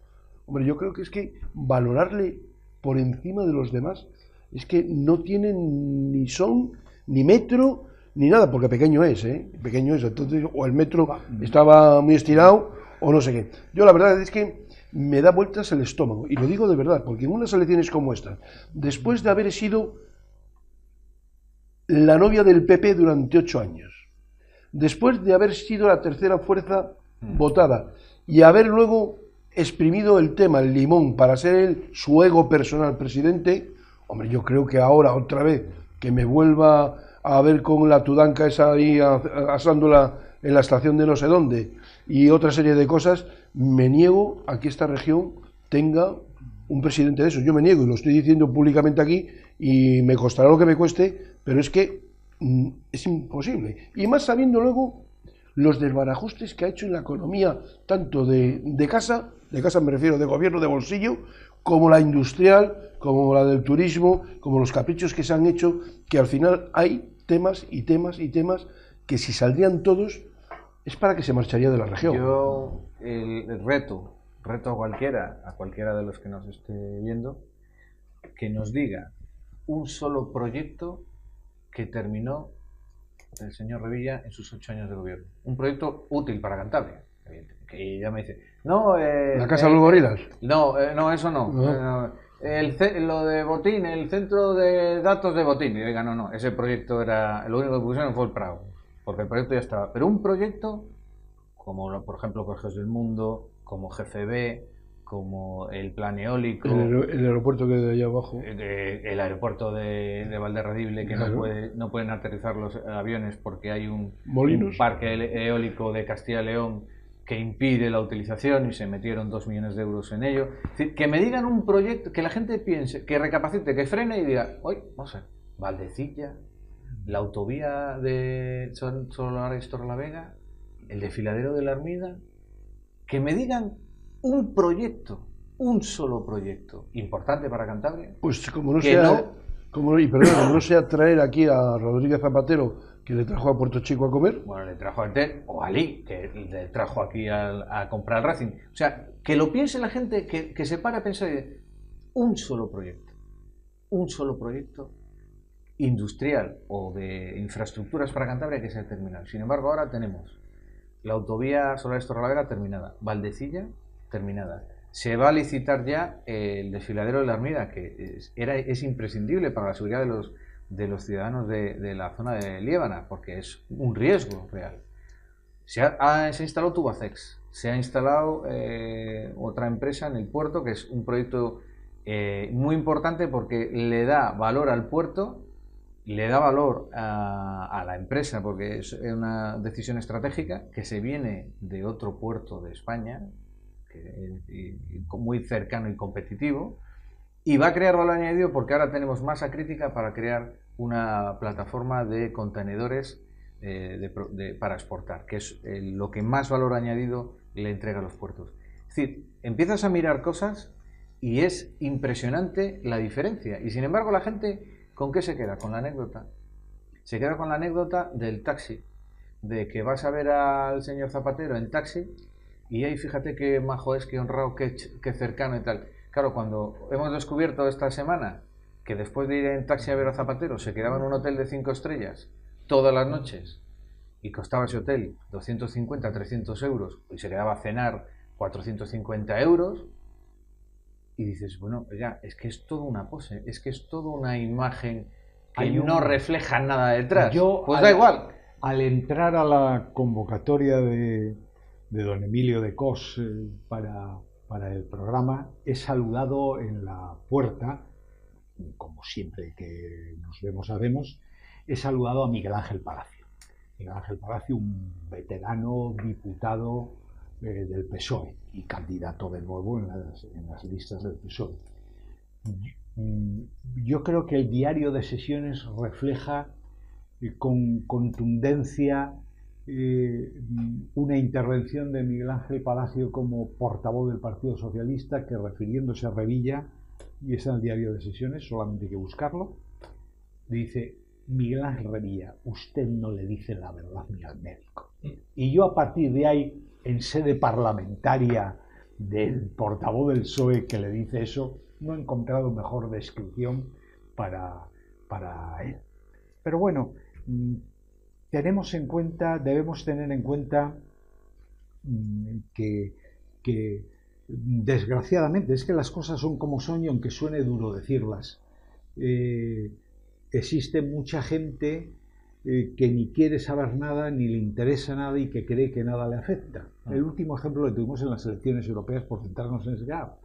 Hombre, yo creo que es que valorarle por encima de los demás es que no tienen ni son, ni metro, ni nada, porque pequeño es, entonces, o el metro estaba muy estirado, o no sé qué. Yo la verdad es que me da vueltas el estómago, y lo digo de verdad, porque en unas elecciones como esta, después de haber sido la novia del PP durante 8 años, después de haber sido la tercera fuerza votada, y haber luego exprimido el tema, el limón, para ser él, su ego personal presidente, hombre, yo creo que ahora otra vez que me vuelva a ver con la tudanca esa ahí asándola en la estación de no sé dónde y otra serie de cosas, me niego a que esta región tenga un presidente de esos. Yo me niego y lo estoy diciendo públicamente aquí y me costará lo que me cueste, pero es que es imposible. Y más sabiendo luego los desbarajustes que ha hecho en la economía, tanto de casa me refiero de gobierno, de bolsillo, como la industrial, como la del turismo, como los caprichos que se han hecho, que al final hay temas y temas y temas que si saldrían todos es para que se marcharía de la región.
Yo el reto a cualquiera de los que nos esté viendo, que nos diga un solo proyecto que terminó el señor Revilla en sus 8 años de gobierno. Un proyecto útil para Cantabria, que ya me dice, no...
¿La Casa de los Gorilas?
No, eso no. Lo de Botín, el centro de datos de Botín. Y diga, no, ese proyecto era... Lo único que pusieron fue el Prado, porque el proyecto ya estaba. Pero un proyecto, como por ejemplo Colegios del Mundo, como GCB, como el plan eólico...
El aeropuerto que hay de allá abajo.
El aeropuerto de Valderredible, que claro. no pueden aterrizar los aviones porque hay un parque eólico de Castilla y León que impide la utilización y se metieron 2 millones de euros en ello. Es decir, que me digan un proyecto, que la gente piense, que recapacite, que frene y diga, vamos a ver, Valdecilla, la autovía de Solares Torrelavega, el desfiladero de la Armida, que me digan un proyecto, un solo proyecto importante para Cantabria.
Pues como no sea traer aquí a Rodríguez Zapatero, que le trajo a Puerto Chico a comer.
Bueno, le trajo a Ted, o a Ali, que le trajo aquí a comprar el Racing. O sea, que lo piense la gente, que se para a pensar un solo proyecto industrial o de infraestructuras para Cantabria que se ha terminado. Sin embargo, ahora tenemos la autovía Solares Torrelavega terminada, Valdecilla terminada. Se va a licitar ya el desfiladero de la Armida, que es imprescindible para la seguridad de los ciudadanos de la zona de Liébana, porque es un riesgo real. Se instaló Tubacex, se ha instalado otra empresa en el puerto, que es un proyecto muy importante porque le da valor al puerto, le da valor a la empresa, porque es una decisión estratégica que se viene de otro puerto de España, muy cercano y competitivo, y va a crear valor añadido porque ahora tenemos masa crítica para crear una plataforma de contenedores para exportar, que es lo que más valor añadido le entrega a los puertos. Es decir, empiezas a mirar cosas y es impresionante la diferencia, y sin embargo la gente, ¿con qué se queda? Con la anécdota. Se queda con la anécdota del taxi, de que vas a ver al señor Zapatero en taxi y ahí fíjate qué majo es, qué honrado, qué cercano y tal. Claro, cuando hemos descubierto esta semana que después de ir en taxi a ver a Zapatero se quedaba en un hotel de 5 estrellas todas las noches y costaba ese hotel 250, 300 euros y se quedaba a cenar 450 euros, y dices, bueno, ya, es que es toda una pose, es que es toda una imagen que no refleja nada detrás. Pues da igual.
Al entrar a la convocatoria de don Emilio de Cos para el programa, he saludado en la puerta, como siempre que nos vemos, he saludado a Miguel Ángel Palacio. Miguel Ángel Palacio, un veterano diputado del PSOE y candidato de nuevo en las listas del PSOE. Yo creo que el diario de sesiones refleja con contundencia una intervención de Miguel Ángel Palacio como portavoz del Partido Socialista, que refiriéndose a Revilla, y está en el diario de sesiones, solamente hay que buscarlo, dice: Miguel Ángel Revilla, usted no le dice la verdad ni al médico. Y yo a partir de ahí en sede parlamentaria del portavoz del PSOE que le dice eso, no he encontrado mejor descripción para él. Pero bueno, debemos tener en cuenta que desgraciadamente es que las cosas son como son y aunque suene duro decirlas, existe mucha gente que ni quiere saber nada, ni le interesa nada y que cree que nada le afecta. El último ejemplo lo tuvimos en las elecciones europeas, por centrarnos en ese caso.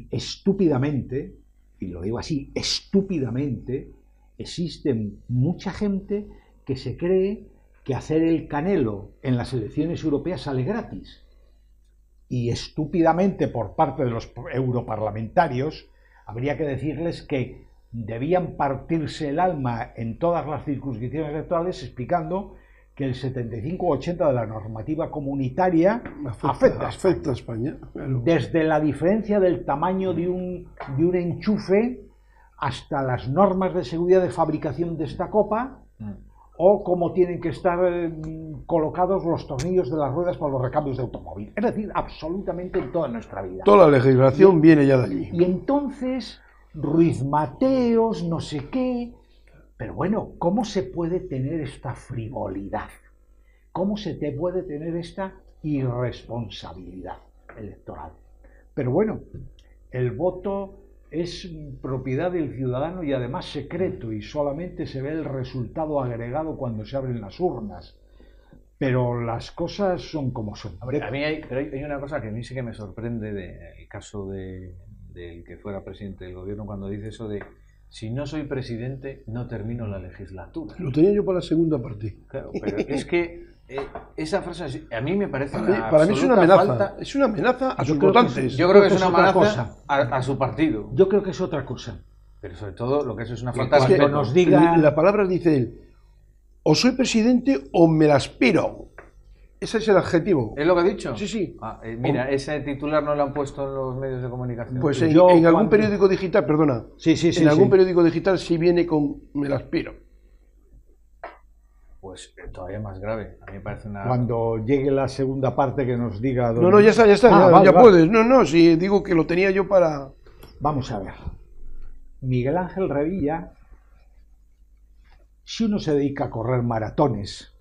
Estúpidamente, y lo digo así, estúpidamente, existe mucha gente que se cree que hacer el Canelo en las elecciones europeas sale gratis. Y estúpidamente por parte de los europarlamentarios habría que decirles que debían partirse el alma en todas las circunscripciones electorales explicando que el 75-80% de la normativa comunitaria afecta
a España. Claro.
Desde la diferencia del tamaño de un enchufe hasta las normas de seguridad de fabricación de esta copa o cómo tienen que estar colocados los tornillos de las ruedas para los recambios de automóvil. Es decir, absolutamente en toda nuestra vida.
Toda la legislación viene ya de allí.
Y entonces, Ruiz Mateos, no sé qué... Pero bueno, ¿cómo se puede tener esta frivolidad? ¿Cómo se te puede tener esta irresponsabilidad electoral? Pero bueno, el voto es propiedad del ciudadano y además secreto y solamente se ve el resultado agregado cuando se abren las urnas. Pero las cosas son como son.
A mí hay una cosa que a mí sí que me sorprende del caso del que fuera presidente del gobierno cuando dice eso de si no soy presidente no termino la legislatura.
Lo tenía yo para la segunda parte.
Claro, pero es que esa frase a mí me parece
para mí es una amenaza.
Falta.
Es una amenaza a sus votantes.
Yo creo que es una amenaza a su partido.
Yo creo que es otra cosa.
Pero sobre todo lo que es una falta de
respeto.
respeto.
Nos diga...
La palabra dice él, o soy presidente o me la aspiro. Ese es el adjetivo.
¿Es lo que ha dicho?
Sí, sí.
Mira, ese titular no lo han puesto en los medios de comunicación.
Pues en algún periódico digital, perdona.
Sí,
en algún periódico digital sí viene con me la aspiro.
Pues todavía más grave. A mí me parece una...
Cuando llegue la segunda parte que nos diga...
No, ya está. Vale. Puedes. No, si digo que lo tenía yo para...
Vamos a ver. Miguel Ángel Revilla, si uno se dedica a correr maratones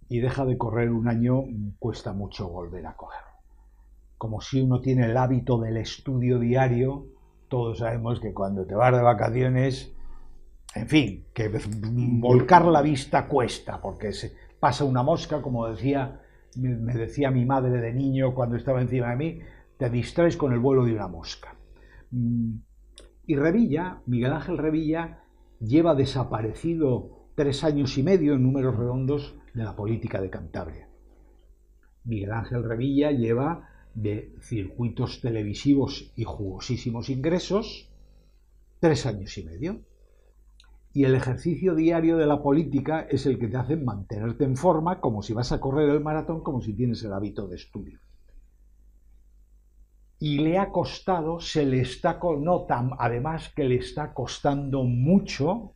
y deja de correr un año, cuesta mucho volver a correr. Como si uno tiene el hábito del estudio diario, todos sabemos que cuando te vas de vacaciones, en fin, que volcar la vista cuesta, porque se pasa una mosca, como me decía mi madre de niño cuando estaba encima de mí, te distraes con el vuelo de una mosca. Y Revilla, Miguel Ángel Revilla, lleva desaparecido 3 años y medio en números redondos de la política de Cantabria. Miguel Ángel Revilla lleva de circuitos televisivos y jugosísimos ingresos 3 años y medio. Y el ejercicio diario de la política es el que te hace mantenerte en forma, como si vas a correr el maratón, como si tienes el hábito de estudio. Y le ha costado, además que le está costando mucho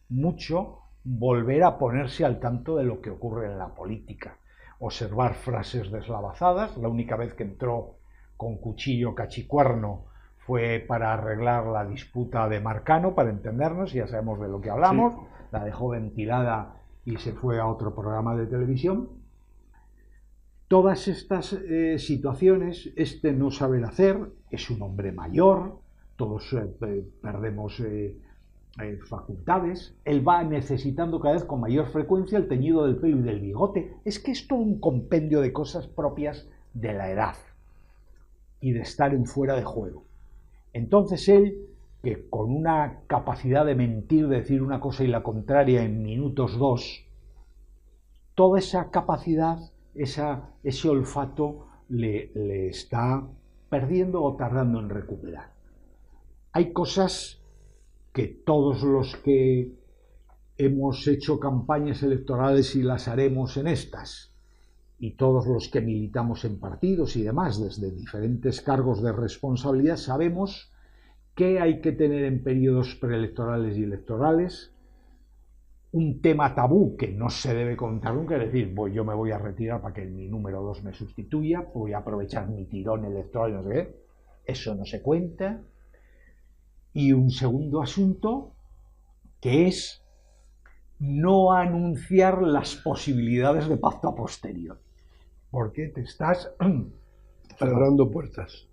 volver a ponerse al tanto de lo que ocurre en la política. Observar frases deslavazadas. La única vez que entró con cuchillo cachicuerno fue para arreglar la disputa de Marcano, para entendernos, ya sabemos de lo que hablamos. Sí. La dejó ventilada y se fue a otro programa de televisión. Todas estas situaciones, no saber hacer, es un hombre mayor, todos perdemos facultades, él va necesitando cada vez con mayor frecuencia el teñido del pelo y del bigote. Es que es todo un compendio de cosas propias de la edad y de estar en fuera de juego. Entonces él, que con una capacidad de mentir, de decir una cosa y la contraria en minutos 2, toda esa capacidad, ese olfato le está perdiendo o tardando en recuperar. Hay cosas que todos los que hemos hecho campañas electorales y las haremos en estas, y todos los que militamos en partidos y demás, desde diferentes cargos de responsabilidad, sabemos que hay que tener en periodos preelectorales y electorales un tema tabú que no se debe contar nunca, es decir, pues yo me voy a retirar para que mi número 2 me sustituya, voy a aprovechar mi tirón electoral, no sé qué, eso no se cuenta. Y un segundo asunto, que es no anunciar las posibilidades de pacto a posteriori, porque te estás
cerrando puertas.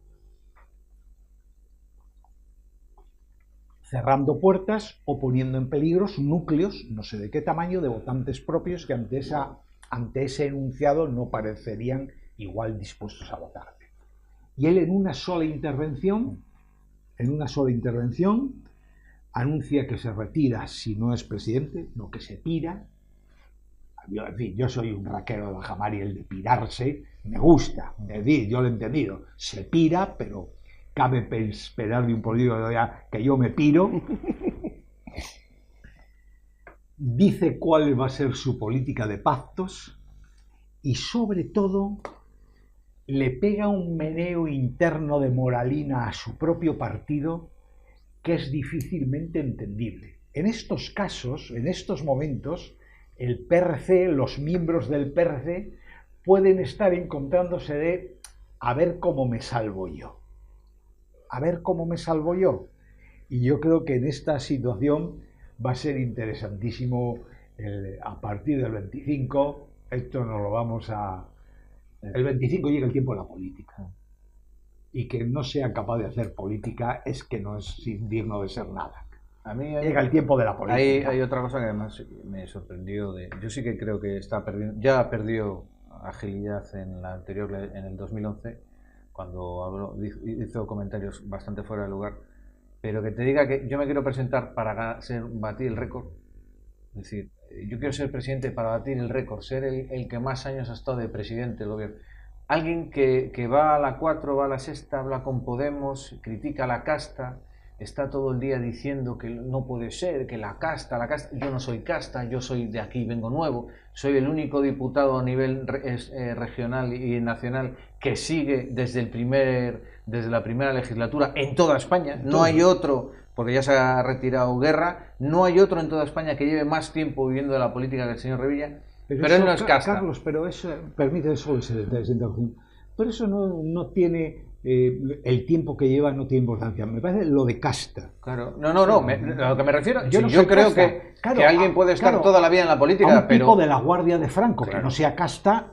Cerrando puertas o poniendo en peligro núcleos, no sé de qué tamaño, de votantes propios que ante ese enunciado no parecerían igual dispuestos a votarte. Y él en una sola intervención, anuncia que se retira si no es presidente, no que se pira. En fin, yo soy un raquero de Bajamar y el de pirarse me gusta, es decir, yo lo he entendido, se pira, pero cabe esperar de un político que yo me piro. Dice cuál va a ser su política de pactos y sobre todo le pega un meneo interno de moralina a su propio partido que es difícilmente entendible. En estos casos, en estos momentos, el PRC, los miembros del PRC pueden estar encontrándose de a ver cómo me salvo yo. A ver cómo me salvo yo. Y yo creo que en esta situación va a ser interesantísimo a partir del 25, esto nos lo vamos a... El 25 llega el tiempo de la política. Y que no sea capaz de hacer política es que no es digno de ser nada.
A mí
llega el tiempo de la política.
Hay otra cosa que además me sorprendió. Yo sí que creo que ya perdió agilidad en el 2011, cuando hizo comentarios bastante fuera de lugar, pero que te diga que yo me quiero presentar para batir el récord, es decir, yo quiero ser presidente para batir el récord, ser el que más años ha estado de presidente del gobierno. Alguien que va a la 4, va a la 6, habla con Podemos, critica la casta, está todo el día diciendo que no puede ser, que la casta, yo no soy casta, yo soy de aquí, vengo nuevo, soy el único diputado a nivel regional y nacional que sigue desde la primera legislatura en toda España, no hay otro, porque ya se ha retirado Guerra, no hay otro en toda España que lleve más tiempo viviendo de la política que el señor Revilla, pero él no es casta.
Carlos, pero eso, permite solo ese detalle, pero eso no tiene... el tiempo que lleva no tiene importancia. Me parece lo de casta.
Claro. No. A lo que me refiero, yo creo que alguien puede estar toda la vida en la política,
a un tipo de la Guardia de Franco, que no sea casta,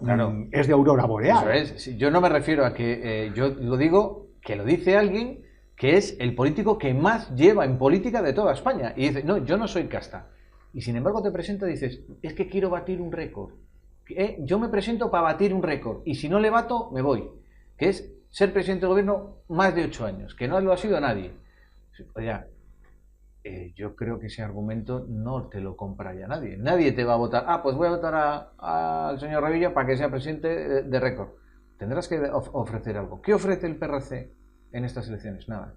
es de aurora boreal.
Eso es. Yo no me refiero a que yo lo digo, que lo dice alguien que es el político que más lleva en política de toda España. Y dice, no, yo no soy casta. Y sin embargo te presenta y dices, es que quiero batir un récord. Yo me presento para batir un récord. Y si no le bato, me voy. Que es ser presidente del gobierno más de 8 años, que no lo ha sido nadie. Oiga, yo creo que ese argumento no te lo compra ya nadie. Nadie te va a votar. Pues voy a votar al señor Revilla para que sea presidente de récord. Tendrás que ofrecer algo. ¿Qué ofrece el PRC en estas elecciones? Nada.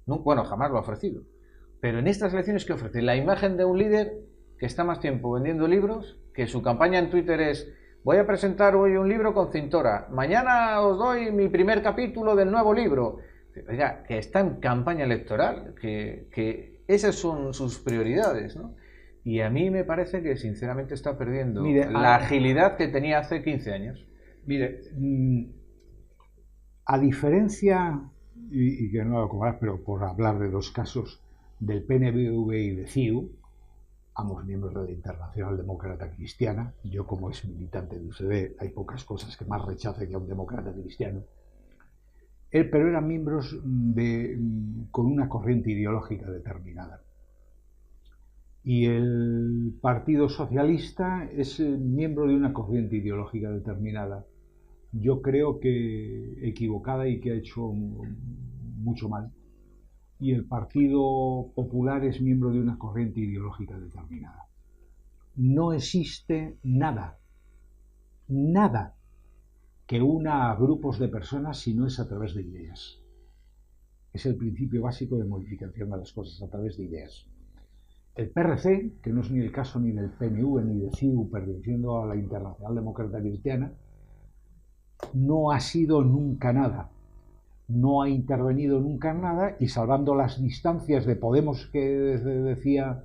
No, bueno, jamás lo ha ofrecido. Pero en estas elecciones, ¿qué ofrece? La imagen de un líder que está más tiempo vendiendo libros, que su campaña en Twitter es: voy a presentar hoy un libro con Cintora, mañana os doy mi primer capítulo del nuevo libro. Oiga, que está en campaña electoral, que esas son sus prioridades, ¿no? Y a mí me parece que sinceramente está perdiendo la agilidad que tenía hace 15 años.
Mire, a diferencia, y que no lo cobrás, pero por hablar de dos casos, del PNV y de CiU, ambos miembros de la Internacional Demócrata Cristiana, yo como ex militante de UCD, hay pocas cosas que más rechace que a un demócrata cristiano, pero eran miembros con una corriente ideológica determinada. Y el Partido Socialista es miembro de una corriente ideológica determinada. Yo creo que equivocada y que ha hecho mucho mal. Y el Partido Popular es miembro de una corriente ideológica determinada. No existe nada que una a grupos de personas si no es a través de ideas. Es el principio básico de modificación de las cosas, a través de ideas. El PRC, que no es ni el caso ni del PNV ni de CiU, perteneciendo a la Internacional Demócrata Cristiana, no ha sido nunca nada. No ha intervenido nunca en nada, y salvando las distancias de Podemos, que decía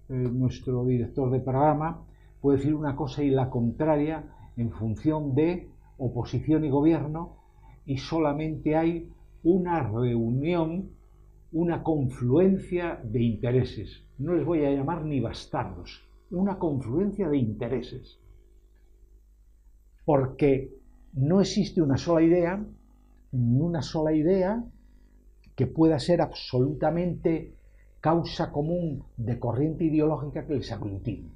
nuestro director de programa, puede decir una cosa y la contraria en función de oposición y gobierno, y solamente hay una reunión, una confluencia de intereses. No les voy a llamar ni bastardos, una confluencia de intereses. Porque no existe una sola idea, ni una sola idea que pueda ser absolutamente causa común de corriente ideológica que les aglutine.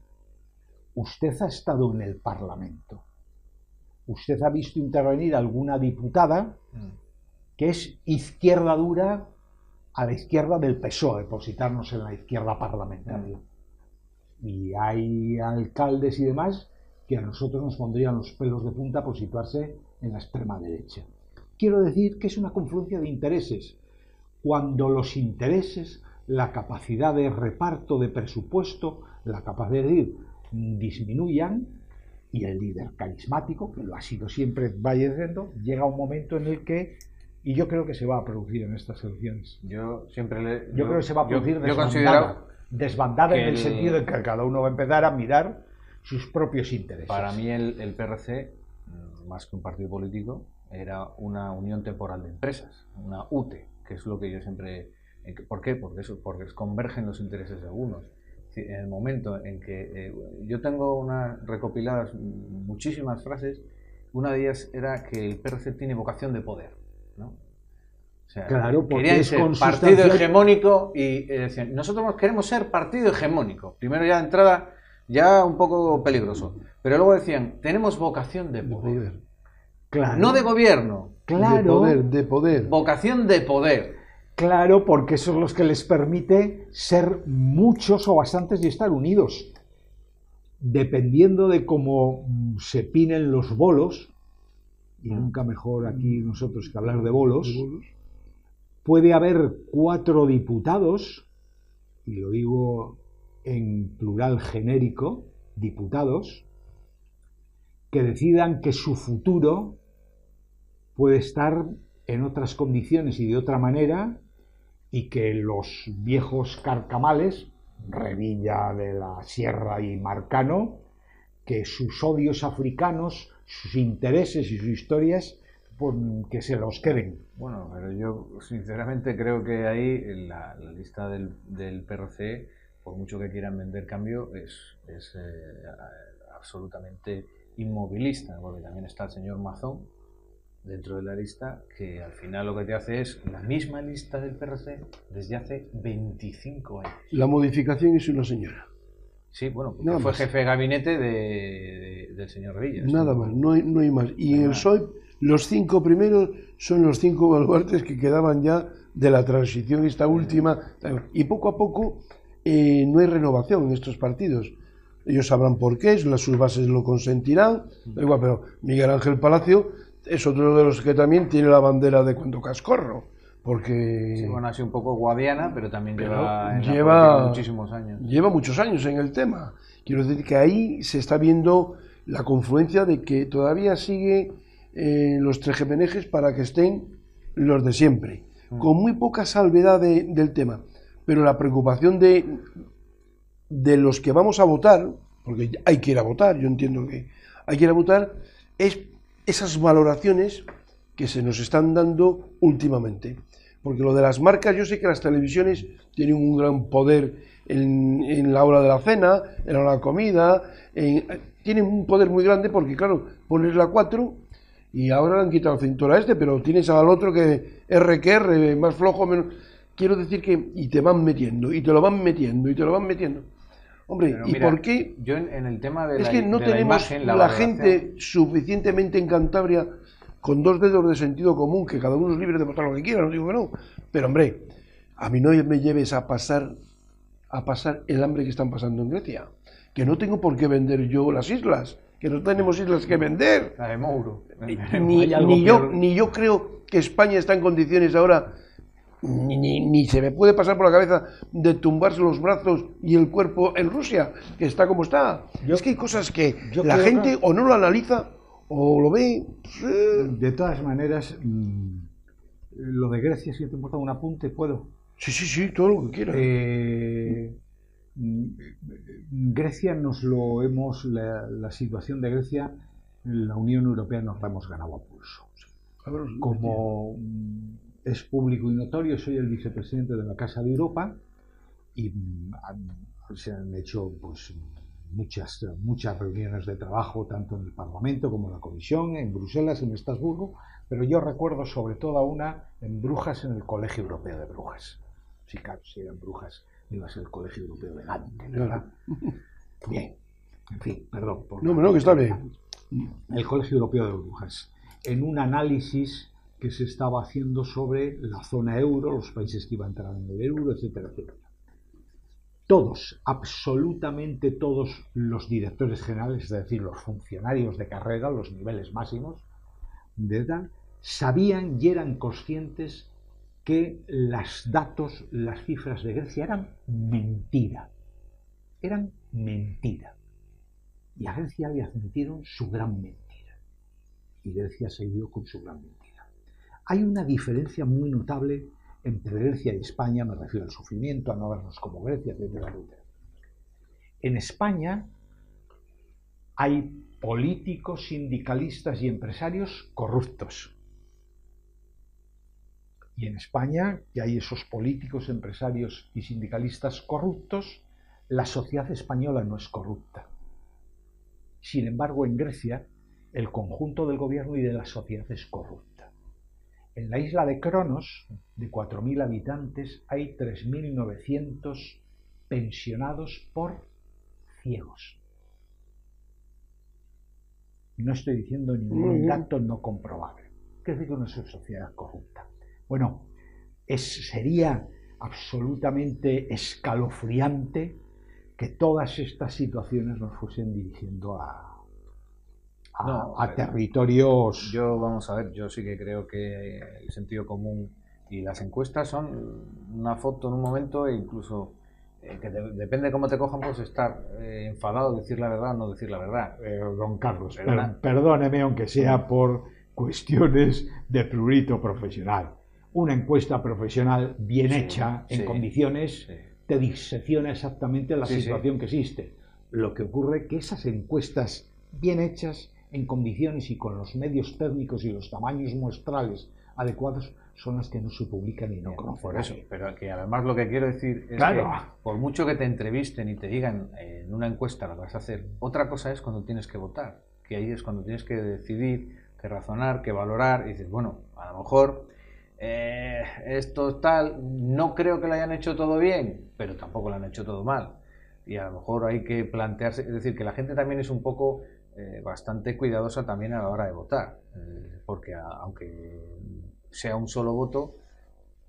Usted ha estado en el Parlamento. Usted ha visto intervenir a alguna diputada que es izquierda dura a la izquierda del PSOE, por citarnos en la izquierda parlamentaria. Y hay alcaldes y demás que a nosotros nos pondrían los pelos de punta por situarse en la extrema derecha. Quiero decir que es una confluencia de intereses. Cuando los intereses, la capacidad de reparto de presupuesto, la capacidad de decir, disminuyan, y el líder carismático, que lo ha sido siempre, vaya diciendo, llega un momento en el que, y yo creo que se va a producir en estas elecciones.
Yo creo
que se va a producir desbandada en el sentido de que cada uno va a empezar a mirar sus propios intereses.
Para mí el PRC, más que un partido político, era una unión temporal de empresas, una UTE, que es lo que yo siempre... ¿Por qué? Porque convergen los intereses de algunos. En el momento en que yo tengo recopiladas muchísimas frases, una de ellas era que el PRC tiene vocación de poder, ¿no? O sea,
claro,
querían ser partido hegemónico y decían, nosotros queremos ser partido hegemónico. Primero ya de entrada, ya un poco peligroso. Pero luego decían, tenemos vocación de poder.
Claro.
No de gobierno.
Claro.
De poder.
Vocación de poder.
Claro, porque eso es lo que les permite ser muchos o bastantes y estar unidos. Dependiendo de cómo se pinen los bolos, y nunca mejor aquí nosotros que hablar de bolos, puede haber 4 diputados, y lo digo en plural genérico, diputados, que decidan que su futuro puede estar en otras condiciones y de otra manera, y que los viejos carcamales, Revilla de la Sierra y Marcano, que sus odios africanos, sus intereses y sus historias, pues, que se los queden.
Bueno, pero yo sinceramente creo que ahí la lista del PRC, por mucho que quieran vender cambio, es absolutamente inmovilista, porque también está el señor Mazón dentro de la lista, que al final lo que te hace es la misma lista del PRC desde hace 25 años.
La modificación es una señora.
Sí, bueno, porque fue jefe de gabinete del señor Revilla.
Nada más, no hay más. Y en el PSOE, los 5 primeros son los 5 baluartes que quedaban ya de la transición esta última. Y poco a poco no hay renovación en estos partidos. Ellos sabrán por qué, sus bases lo consentirán. Da igual, pero Miguel Ángel Palacio es otro de los que también tiene la bandera de cuando cascorro, porque...
Sí, bueno, ha sido un poco guadiana, pero también lleva muchísimos años.
Lleva muchos años en el tema. Quiero decir que ahí se está viendo la confluencia de que todavía sigue los tejemanejes para que estén los de siempre, con muy poca salvedad del tema. Pero la preocupación de los que vamos a votar, porque hay que ir a votar, yo entiendo que hay que ir a votar, es esas valoraciones que se nos están dando últimamente. Porque lo de las marcas, yo sé que las televisiones tienen un gran poder en la hora de la cena, en la hora de la comida, tienen un poder muy grande porque, claro, pones la 4 y ahora le han quitado el cinturón a pero tienes al otro que R, más flojo, menos... Quiero decir que, y te van metiendo, y te lo van metiendo, y te lo van metiendo. Hombre, pero ¿y mira, por qué?
Yo en el tema de
es que no tenemos la gente suficientemente en Cantabria con 2 dedos de sentido común, que cada uno es libre de votar lo que quiera, no digo que no. Pero hombre, a mí no me lleves a pasar el hambre que están pasando en Grecia. Que no tengo por qué vender yo las islas, que no tenemos islas que vender.
La de Mouro.
Ni yo creo que España está en condiciones ahora... Ni se me puede pasar por la cabeza de tumbarse los brazos y el cuerpo en Rusia, que está como está. Es que hay cosas que la gente o no lo analiza o lo ve.
De todas maneras, lo de Grecia, si te importa un apunte, ¿puedo?
Sí, todo lo que quieras.
Grecia la situación de Grecia, la Unión Europea nos la hemos ganado a pulso. Como es público y notorio, soy el vicepresidente de la Casa de Europa y se han hecho pues muchas reuniones de trabajo, tanto en el Parlamento como en la Comisión, en Bruselas, en Estrasburgo, pero yo recuerdo sobre todo una en Brujas, en el Colegio Europeo de Brujas. Sí, claro, si eran Brujas, iba a ser el Colegio Europeo de Gante, ¿verdad? Bien, en fin, perdón.
No, que está bien.
El Colegio Europeo de Brujas, en un análisis que se estaba haciendo sobre la zona euro, los países que iban a entrar en el euro, etcétera, etcétera. Todos, absolutamente todos los directores generales, es decir, los funcionarios de carrera, los niveles máximos de edad, sabían y eran conscientes que los datos, las cifras de Grecia eran mentira. Eran mentira. Y a Grecia le admitieron su gran mentira. Y Grecia ha seguido con su gran mentira. Hay una diferencia muy notable entre Grecia y España, me refiero al sufrimiento, a no vernos como Grecia, etcétera, etcétera. En España hay políticos, sindicalistas y empresarios corruptos. Y en España, que hay esos políticos, empresarios y sindicalistas corruptos, la sociedad española no es corrupta. Sin embargo, en Grecia, el conjunto del gobierno y de la sociedad es corrupta. En la isla de Cronos, de 4.000 habitantes, hay 3.900 pensionados por ciegos. No estoy diciendo ningún dato no comprobable. ¿Qué decir que no es una sociedad corrupta? Bueno, sería absolutamente escalofriante que todas estas situaciones nos fuesen dirigiendo a territorios...
Vamos a ver, yo sí que creo que el sentido común y las encuestas son una foto en un momento e incluso que depende de cómo te cojan, pues estar enfadado, decir la verdad o no decir la verdad.
Don Carlos, perdóneme, aunque sea por cuestiones de prurito profesional. Una encuesta profesional bien hecha, en condiciones, te disecciona exactamente la situación que existe. Lo que ocurre es que esas encuestas bien hechas, en condiciones y con los medios técnicos y los tamaños muestrales adecuados, son las que no se publican y no conocen.
Por eso, pero que además lo que quiero decir es que por mucho que te entrevisten y te digan en una encuesta lo que vas a hacer, otra cosa es cuando tienes que votar, que ahí es cuando tienes que decidir, que razonar, que valorar, y dices, bueno, a lo mejor esto tal, no creo que lo hayan hecho todo bien, pero tampoco lo han hecho todo mal, y a lo mejor hay que plantearse, es decir, que la gente también es un poco bastante cuidadosa también a la hora de votar, porque aunque sea un solo voto,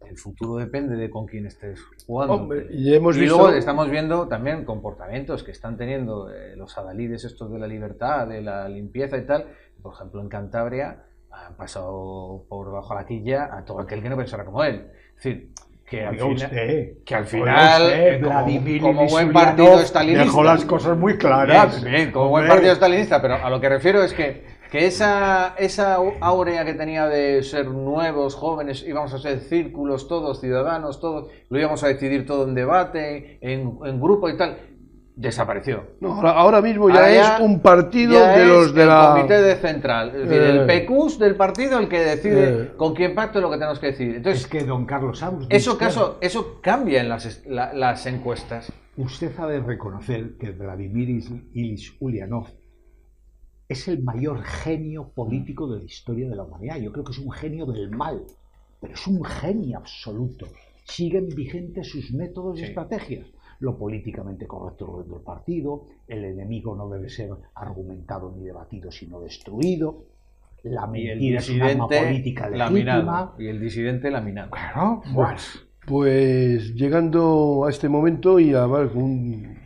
el futuro depende de con quién estés jugando.
Hombre,
y luego estamos viendo también comportamientos que están teniendo los adalides estos de la libertad, de la limpieza y tal. Por ejemplo, en Cantabria han pasado por bajo la quilla a todo aquel que no pensara como él. Es decir, que al final como buen partido estalinista,
dejó las cosas muy claras.
Bien, como buen partido estalinista, pero a lo que refiero es que esa áurea que tenía de ser nuevos, jóvenes, íbamos a ser círculos todos, ciudadanos todos, lo íbamos a decidir todo en debate, en grupo y tal, desapareció.
No, ahora mismo ya es un partido de los de la...
comité de central, es decir, el PQs del partido el que decide con quién pacto lo que tenemos que decidir. Entonces,
es que don Carlos Saus,
eso cambia en las encuestas.
Usted ha de reconocer que Vladimir Ilich Ulyanov es el mayor genio político de la historia de la humanidad. Yo creo que es un genio del mal, pero es un genio absoluto. Siguen vigentes sus métodos y estrategias. Lo políticamente correcto dentro del partido, el enemigo no debe ser argumentado ni debatido, sino destruido. La mentira es un arma política legítima.
Y el disidente laminado.
Claro,
pues llegando a este momento y a ver,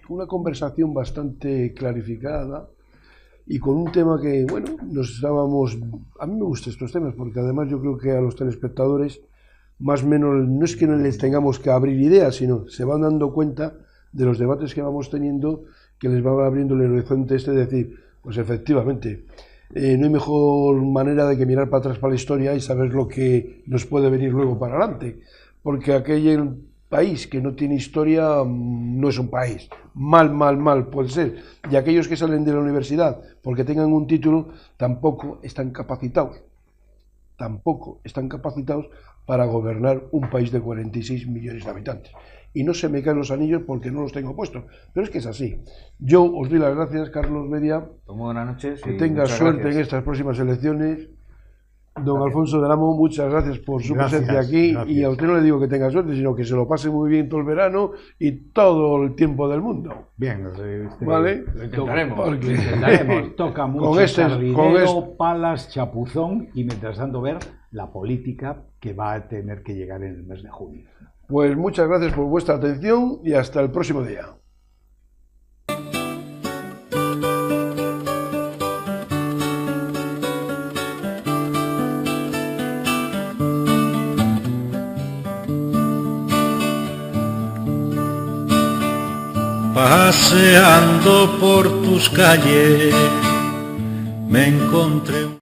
una conversación bastante clarificada, y con un tema que, bueno, a mí me gustan estos temas, porque además yo creo que a los telespectadores, más o menos, no es que no les tengamos que abrir ideas, sino se van dando cuenta de los debates que vamos teniendo, que les va abriendo el horizonte de decir, pues efectivamente, no hay mejor manera de que mirar para atrás para la historia y saber lo que nos puede venir luego para adelante, porque aquel país que no tiene historia no es un país. Mal puede ser. Y aquellos que salen de la universidad porque tengan un título tampoco están capacitados. Para gobernar un país de 46 millones de habitantes. Y no se me caen los anillos porque no los tengo puestos. Pero es que es así. Yo os doy las gracias, Carlos Media.
Buenas noches.
Que tengas suerte en estas próximas elecciones. Don Alfonso del Amo, muchas gracias por su presencia aquí. Y a usted no le digo que tenga suerte, sino que se lo pase muy bien todo el verano y todo el tiempo del mundo.
Bien,
¿vale?
Lo intentaremos.
Porque
toca mucho sardinero, palas, chapuzón y mientras tanto ver la política que va a tener que llegar en el mes de junio.
Pues muchas gracias por vuestra atención y hasta el próximo día.
Paseando por tus calles me encontré